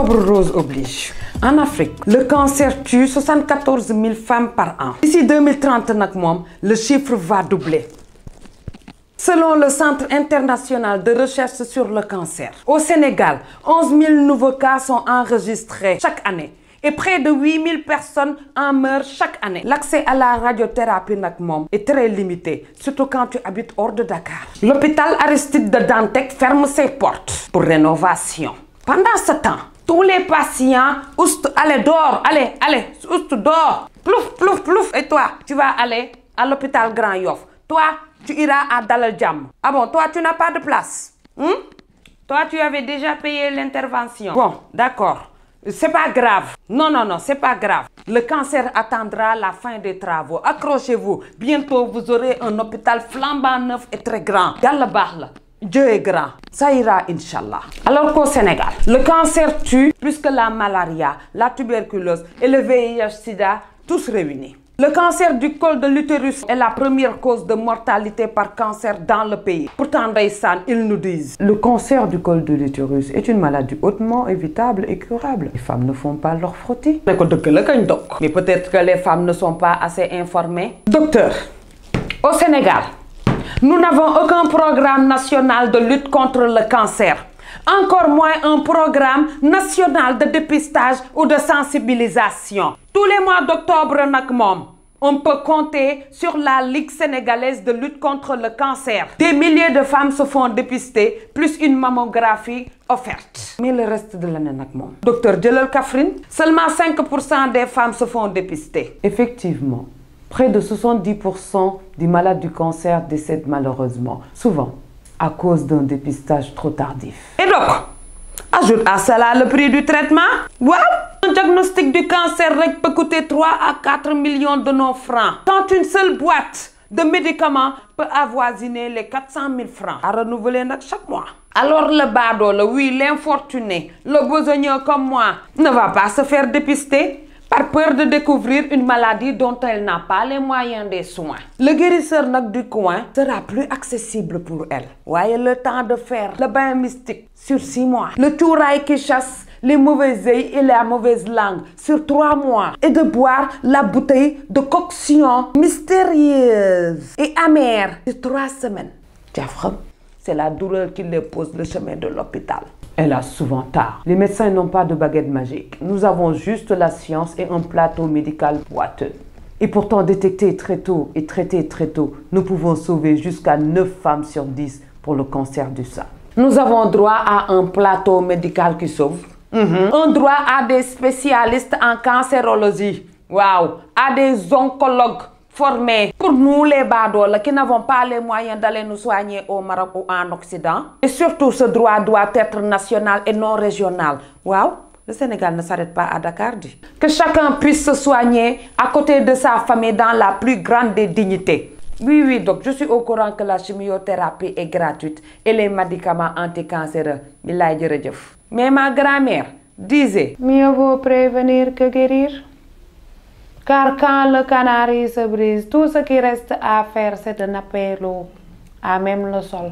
Octobre rose oblige. En Afrique, le cancer tue 74 000 femmes par an. D'ici 2030, le chiffre va doubler. Selon le Centre international de recherche sur le cancer, au Sénégal, 11 000 nouveaux cas sont enregistrés chaque année. Et près de 8 000 personnes en meurent chaque année. L'accès à la radiothérapie est très limité, surtout quand tu habites hors de Dakar. L'hôpital Aristide de Dantec ferme ses portes pour rénovation. Pendant ce temps, tous les patients, allez, dors, allez, dors. Plouf, plouf, plouf. Et toi, tu vas aller à l'hôpital Grand Yoff. Toi, tu iras à Dalal Jamm. Ah bon, toi, tu n'as pas de place. Toi, tu avais déjà payé l'intervention. Bon, d'accord. C'est pas grave. Non, c'est pas grave. Le cancer attendra la fin des travaux. Accrochez-vous. Bientôt, vous aurez un hôpital flambant neuf et très grand. Dieu est grand. Ça ira, Inch'Allah. Alors qu'au Sénégal, le cancer tue plus que la malaria, la tuberculose et le VIH-Sida, tous réunis. Le cancer du col de l'utérus est la première cause de mortalité par cancer dans le pays. Pourtant, ils nous disent le cancer du col de l'utérus est une maladie hautement évitable et curable. Les femmes ne font pas leur frottis. Mais peut-être que les femmes ne sont pas assez informées. Docteur, au Sénégal, nous n'avons aucun programme national de lutte contre le cancer. Encore moins un programme national de dépistage ou de sensibilisation. Tous les mois d'octobre, on peut compter sur la Ligue sénégalaise de lutte contre le cancer. Des milliers de femmes se font dépister, plus une mammographie offerte. Mais le reste de l'année, docteur Djelal Kafrine, seulement 5% des femmes se font dépister. Effectivement, près de 70% des malades du cancer décèdent malheureusement, souvent à cause d'un dépistage trop tardif. Et donc, ajoute à cela le prix du traitement. Wow! Un diagnostic du cancer peut coûter 3 à 4 millions de nos francs. Quand une seule boîte de médicaments peut avoisiner les 400 000 francs à renouveler chaque mois. Alors le bado, oui, l'infortuné, le besogneux comme moi, ne va pas se faire dépister par peur de découvrir une maladie dont elle n'a pas les moyens des soins. Le guérisseur du coin sera plus accessible pour elle. Voyez le temps de faire le bain mystique sur 6 mois. Le tourail qui chasse les mauvais œils et la mauvaise langue sur 3 mois. Et de boire la bouteille de coction mystérieuse et amère sur 3 semaines. C'est la douleur qui les pose le chemin de l'hôpital. Hélas, souvent tard. Les médecins n'ont pas de baguette magique. Nous avons juste la science et un plateau médical boiteux. Et pourtant, détecter très tôt et traiter très tôt, nous pouvons sauver jusqu'à 9 femmes sur 10 pour le cancer du sein. Nous avons droit à un plateau médical qui sauve. Un droit à des spécialistes en cancérologie. Waouh! À des oncologues formés pour nous les badoles qui n'avons pas les moyens d'aller nous soigner au Maroc ou en Occident. Et surtout, ce droit doit être national et non régional. Waouh! Le Sénégal ne s'arrête pas à Dakar. Que chacun puisse se soigner à côté de sa famille dans la plus grande des dignités. Oui, donc je suis au courant que la chimiothérapie est gratuite et les médicaments anticancéreux. Mais ma grand-mère disait: mieux vaut prévenir que guérir. Car quand le canari se brise, tout ce qui reste à faire, c'est de napper l'eau à même le sol.